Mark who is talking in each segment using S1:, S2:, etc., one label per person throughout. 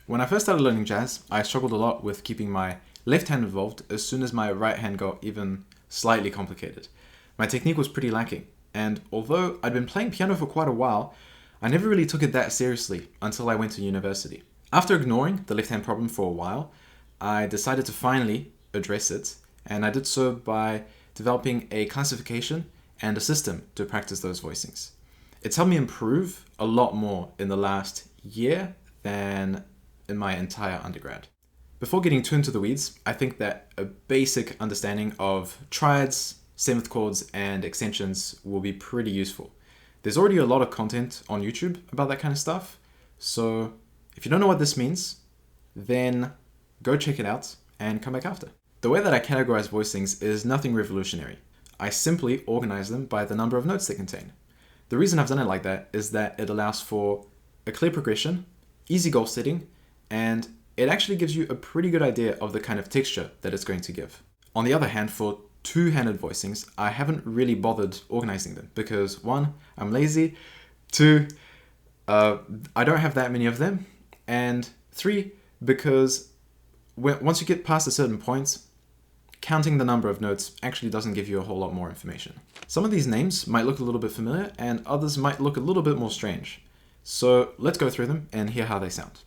S1: When I first started learning jazz, I struggled a lot with keeping my left hand involved as soon as my right hand got even slightly complicated. My technique was pretty lacking, and although I'd been playing piano for quite a while, I never really took it that seriously until I went to university. After ignoring the left hand problem for a while, I decided to finally address it, and I did so by developing a classification and a system to practice those voicings. It's helped me improve a lot more in the last year than in my entire undergrad. Before getting too into the weeds, I think that a basic understanding of triads, seventh chords, and extensions will be pretty useful. There's already a lot of content on YouTube about that kind of stuff, so if you don't know what this means, then go check it out and come back after. The way that I categorize voicings is nothing revolutionary. I simply organize them by the number of notes they contain. The reason I've done it like that is that it allows for a clear progression, easy goal setting, and it actually gives you a pretty good idea of the kind of texture that it's going to give. On the other hand, for two-handed voicings, I haven't really bothered organizing them because 1, I'm lazy, 2, I don't have that many of them, and 3, because once you get past a certain point, counting the number of notes actually doesn't give you a whole lot more information. Some of these names might look a little bit familiar and others might look a little bit more strange. So let's go through them and hear how they sound.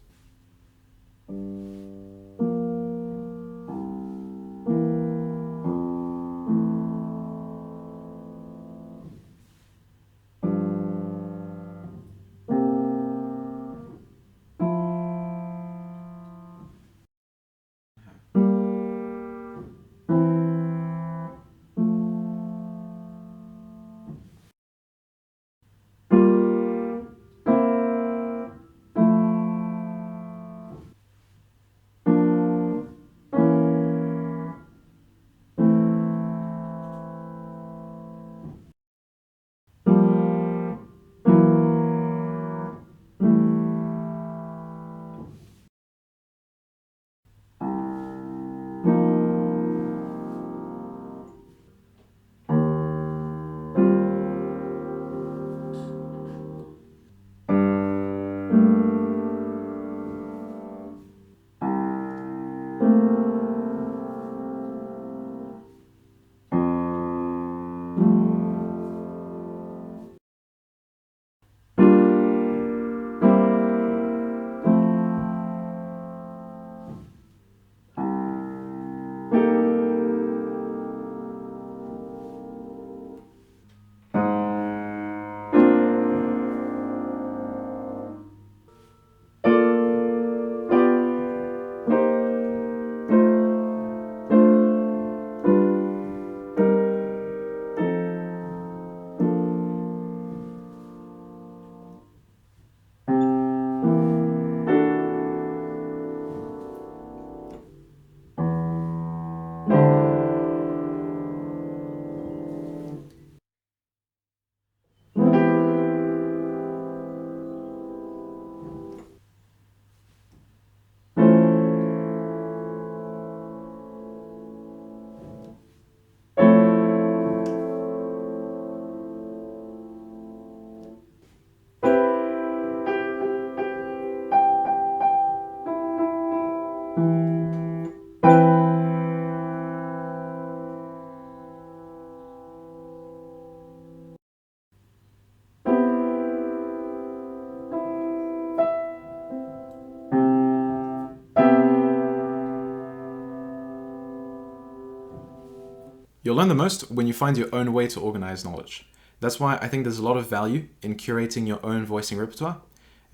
S1: You'll learn the most when you find your own way to organize knowledge. That's why I think there's a lot of value in curating your own voicing repertoire,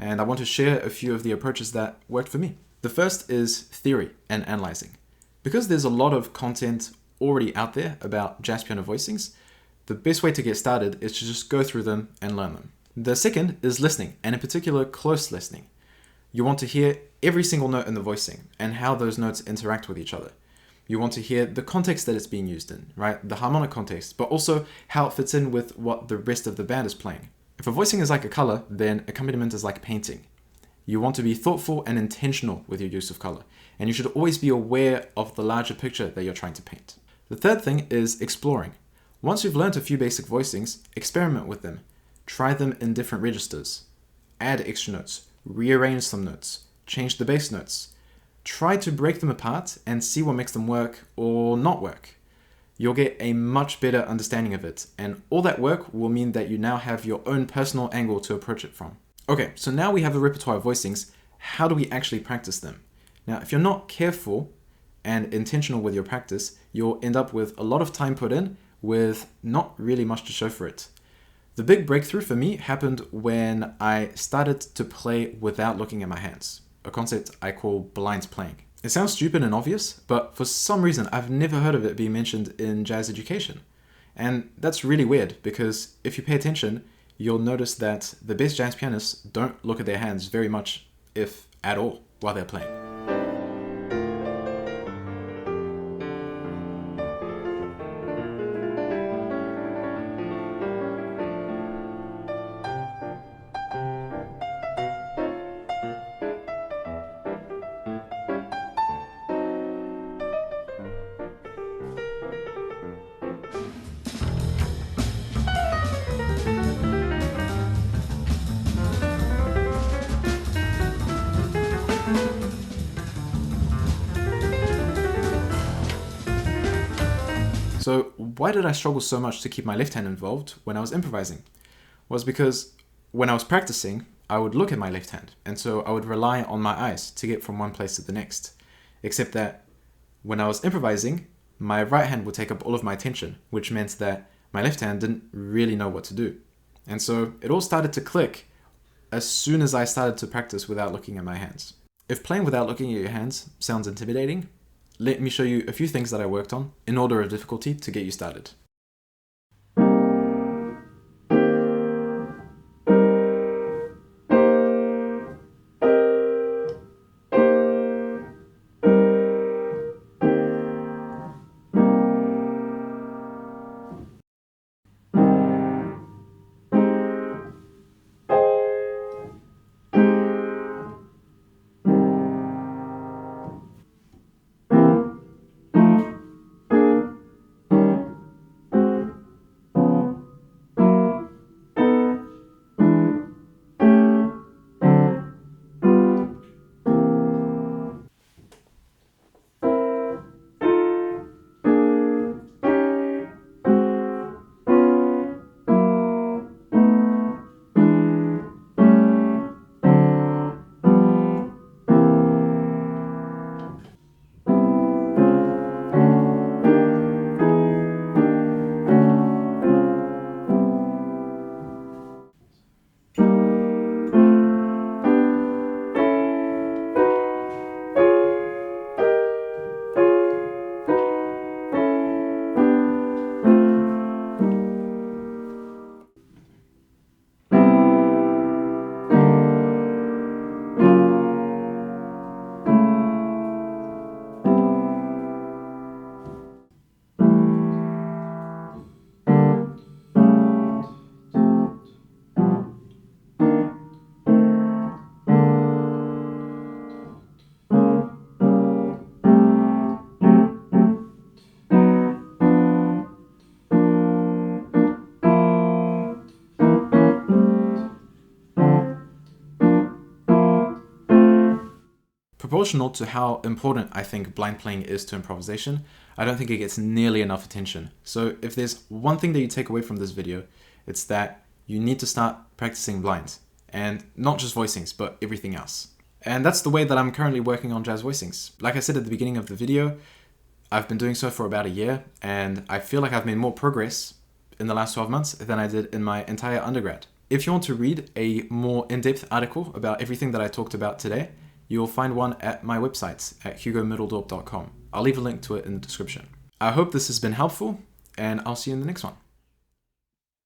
S1: and I want to share a few of the approaches that worked for me. The first is theory and analyzing. Because there's a lot of content already out there about jazz piano voicings, the best way to get started is to just go through them and learn them. The second is listening, and in particular, close listening. You want to hear every single note in the voicing and how those notes interact with each other. You want to hear the context that it's being used in, right? The harmonic context, but also how it fits in with what the rest of the band is playing. If a voicing is like a color, then accompaniment is like painting. You want to be thoughtful and intentional with your use of color, and you should always be aware of the larger picture that you're trying to paint. The third thing is exploring. Once you've learned a few basic voicings, experiment with them. Try them in different registers. Add extra notes. Rearrange some notes. change the bass notes. Try to break them apart and see what makes them work or not work. You'll get a much better understanding of it, and all that work will mean that you now have your own personal angle to approach it from. Okay, so now we have a repertoire of voicings. How do we actually practice them? Now, if you're not careful and intentional with your practice, you'll end up with a lot of time put in with not really much to show for it. The big breakthrough for me happened when I started to play without looking at my hands, a concept I call blind playing. It sounds stupid and obvious, but for some reason I've never heard of it being mentioned in jazz education. And that's really weird, because if you pay attention, you'll notice that the best jazz pianists don't look at their hands very much, if at all, while they're playing. So why did I struggle so much to keep my left hand involved when I was improvising? Was because when I was practicing, I would look at my left hand, and so I would rely on my eyes to get from one place to the next. Except that when I was improvising, my right hand would take up all of my attention, which meant that my left hand didn't really know what to do. And so it all started to click as soon as I started to practice without looking at my hands. If playing without looking at your hands sounds intimidating, let me show you a few things that I worked on in order of difficulty to get you started. Proportional to how important I think blind playing is to improvisation, I don't think it gets nearly enough attention. So if there's one thing that you take away from this video, it's that you need to start practicing blind. And not just voicings, but everything else. And that's the way that I'm currently working on jazz voicings. Like I said at the beginning of the video, I've been doing so for about a year, and I feel like I've made more progress in the last 12 months than I did in my entire undergrad. If you want to read a more in-depth article about everything that I talked about today, you'll find one at my website at hugomiddledorp.com. I'll leave a link to it in the description. I hope this has been helpful, and I'll see you in the next one.